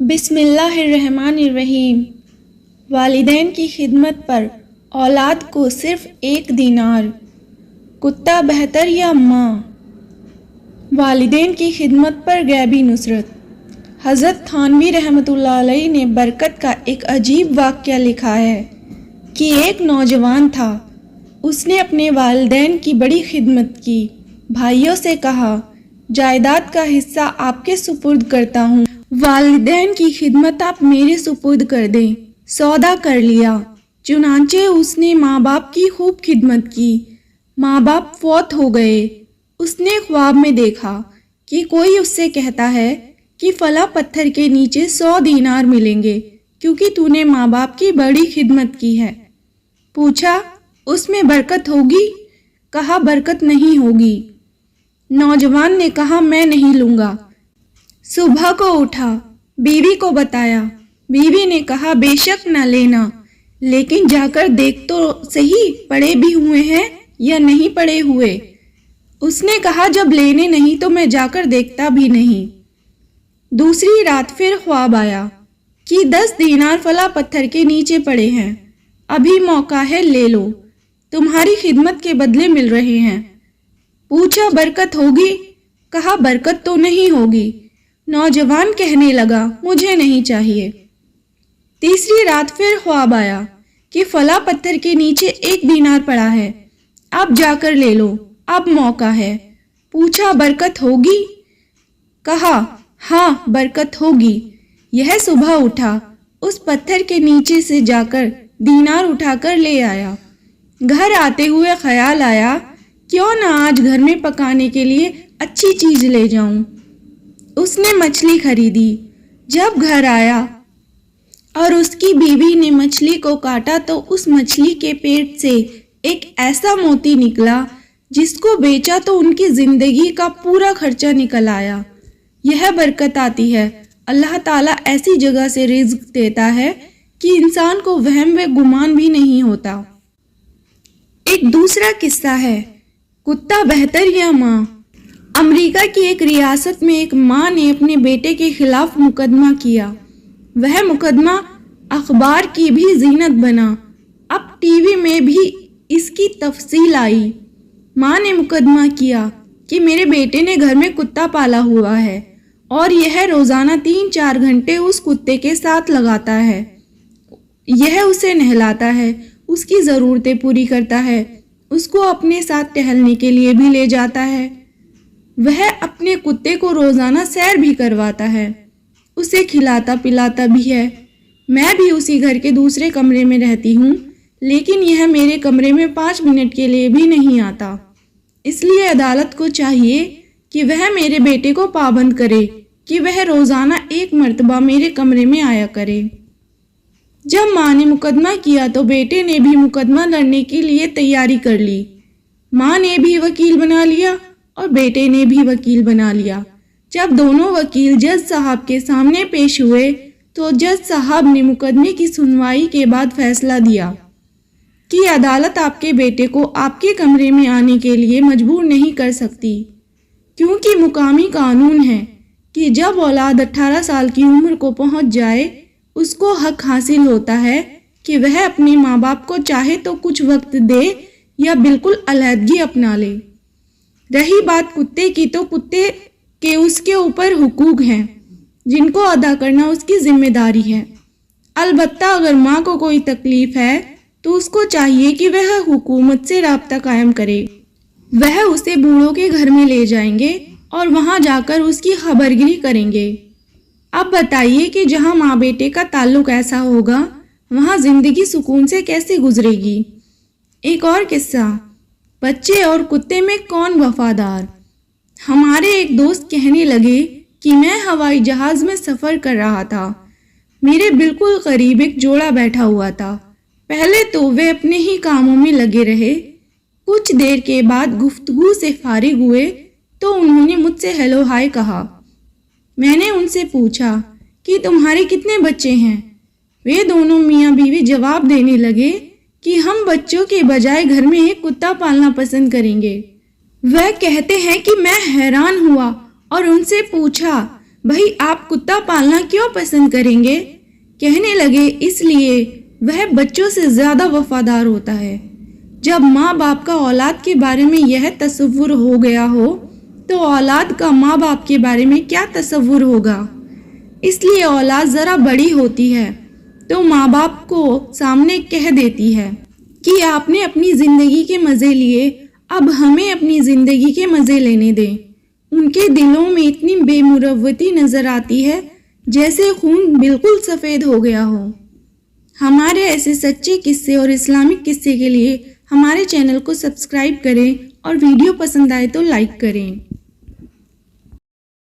بسم اللہ الرحمن الرحیم۔ والدین کی خدمت پر اولاد کو صرف 1 دینار، کتا بہتر یا ماں؟ والدین کی خدمت پر غیبی نصرت۔ حضرت تھانوی رحمۃ اللہ علیہ نے برکت کا ایک عجیب واقعہ لکھا ہے کہ ایک نوجوان تھا، اس نے اپنے والدین کی بڑی خدمت کی، بھائیوں سے کہا جائیداد کا حصہ آپ کے سپرد کرتا ہوں، والدین کی خدمت آپ میرے سپرد کر دیں۔ سودا کر لیا، چنانچہ اس نے ماں باپ کی خوب خدمت کی۔ ماں باپ فوت ہو گئے۔ اس نے خواب میں دیکھا کہ کوئی اس سے کہتا ہے کہ فلاں پتھر کے نیچے 100 دینار ملیں گے کیونکہ تو نے ماں باپ کی بڑی خدمت کی ہے۔ پوچھا اس میں برکت ہوگی؟ کہا برکت نہیں ہوگی۔ نوجوان نے کہا میں نہیں لوں گا۔ صبح کو اٹھا، بیوی کو بتایا، بیوی نے کہا بے شک نہ لینا، لیکن جا کر دیکھ تو صحیح پڑے بھی ہوئے ہیں یا نہیں پڑے ہوئے۔ اس نے کہا جب لینے نہیں تو میں جا کر دیکھتا بھی نہیں۔ دوسری رات پھر خواب آیا کہ 10 دینار فلاں پتھر کے نیچے پڑے ہیں، ابھی موقع ہے لے لو، تمہاری خدمت کے بدلے مل رہے ہیں۔ پوچھا برکت ہوگی؟ کہا برکت تو نہیں ہوگی۔ نوجوان کہنے لگا مجھے نہیں چاہیے۔ تیسری رات پھر خواب آیا کہ فلاں پتھر کے نیچے 1 دینار پڑا ہے، اب جا کر لے لو، اب موقع ہے۔ پوچھا برکت ہوگی؟ کہا ہاں برکت ہوگی۔ یہ صبح اٹھا، اس پتھر کے نیچے سے جا کر دینار اٹھا کر لے آیا۔ گھر آتے ہوئے خیال آیا کیوں نہ آج گھر میں پکانے کے لیے اچھی چیز لے جاؤں۔ اس نے مچھلی خریدی۔ جب گھر آیا اور اس کی بیوی نے مچھلی کو کاٹا تو اس مچھلی کے پیٹ سے ایک ایسا موتی نکلا جس کو بیچا تو ان کی زندگی کا پورا خرچہ نکل آیا۔ یہ برکت آتی ہے۔ اللہ تعالیٰ ایسی جگہ سے رزق دیتا ہے کہ انسان کو وہم و گمان بھی نہیں ہوتا۔ ایک دوسرا قصہ ہے، کتا بہتر یا ماں؟ امریکہ کی ایک ریاست میں ایک ماں نے اپنے بیٹے کے خلاف مقدمہ کیا۔ وہ مقدمہ اخبار کی بھی زینت بنا، اب ٹی وی میں بھی اس کی تفصیل آئی۔ ماں نے مقدمہ کیا کہ میرے بیٹے نے گھر میں کتا پالا ہوا ہے اور یہ روزانہ 3-4 گھنٹے اس کتے کے ساتھ لگاتا ہے۔ یہ اسے نہلاتا ہے، اس کی ضرورتیں پوری کرتا ہے، اس کو اپنے ساتھ ٹہلنے کے لیے بھی لے جاتا ہے۔ وہ اپنے کتے کو روزانہ سیر بھی کرواتا ہے، اسے کھلاتا پلاتا بھی ہے۔ میں بھی اسی گھر کے دوسرے کمرے میں رہتی ہوں، لیکن یہ میرے کمرے میں 5 منٹ کے لیے بھی نہیں آتا۔ اس لیے عدالت کو چاہیے کہ وہ میرے بیٹے کو پابند کرے کہ وہ روزانہ 1 مرتبہ میرے کمرے میں آیا کرے۔ جب ماں نے مقدمہ کیا تو بیٹے نے بھی مقدمہ لڑنے کے لیے تیاری کر لی۔ ماں نے بھی وکیل بنا لیا اور بیٹے نے بھی وکیل بنا لیا۔ جب دونوں وکیل جج صاحب کے سامنے پیش ہوئے تو جج صاحب نے مقدمے کی سنوائی کے بعد فیصلہ دیا کہ عدالت آپ کے بیٹے کو آپ کے کمرے میں آنے کے لیے مجبور نہیں کر سکتی، کیونکہ مقامی قانون ہے کہ جب اولاد 18 سال کی عمر کو پہنچ جائے اس کو حق حاصل ہوتا ہے کہ وہ اپنے ماں باپ کو چاہے تو کچھ وقت دے یا بالکل علیحدگی اپنا لے۔ رہی بات کتے کی تو کتے کے اس کے اوپر حقوق ہیں جن کو ادا کرنا اس کی ذمہ داری ہے۔ البتہ اگر ماں کو کوئی تکلیف ہے تو اس کو چاہیے کہ وہ حکومت سے رابطہ قائم کرے۔ وہ اسے بوڑھوں کے گھر میں لے جائیں گے اور وہاں جا کر اس کی خبرگیری کریں گے۔ اب بتائیے کہ جہاں ماں بیٹے کا تعلق ایسا ہوگا وہاں زندگی سکون سے کیسے گزرے گی؟ ایک اور قصہ، بچے اور کتے میں کون وفادار؟ ہمارے ایک دوست کہنے لگے کہ میں ہوائی جہاز میں سفر کر رہا تھا، میرے بالکل قریب ایک جوڑا بیٹھا ہوا تھا۔ پہلے تو وہ اپنے ہی کاموں میں لگے رہے، کچھ دیر کے بعد گفتگو سے فارغ ہوئے تو انہوں نے مجھ سے ہیلو ہائے کہا۔ میں نے ان سے پوچھا کہ تمہارے کتنے بچے ہیں؟ وہ دونوں میاں بیوی جواب دینے لگے کہ ہم بچوں کے بجائے گھر میں ایک کتا پالنا پسند کریں گے۔ وہ کہتے ہیں کہ میں حیران ہوا اور ان سے پوچھا بھائی آپ کتا پالنا کیوں پسند کریں گے؟ کہنے لگے اس لیے وہ بچوں سے زیادہ وفادار ہوتا ہے۔ جب ماں باپ کا اولاد کے بارے میں یہ تصور ہو گیا ہو تو اولاد کا ماں باپ کے بارے میں کیا تصور ہوگا؟ اس لیے اولاد ذرا بڑی ہوتی ہے تو ماں باپ کو سامنے کہہ دیتی ہے کہ آپ نے اپنی زندگی کے مزے لیے، اب ہمیں اپنی زندگی کے مزے لینے دیں۔ ان کے دلوں میں اتنی بے مروتی نظر آتی ہے جیسے خون بالکل سفید ہو گیا ہو۔ ہمارے ایسے سچے قصے اور اسلامک قصے کے لیے ہمارے چینل کو سبسکرائب کریں اور ویڈیو پسند آئے تو لائک کریں۔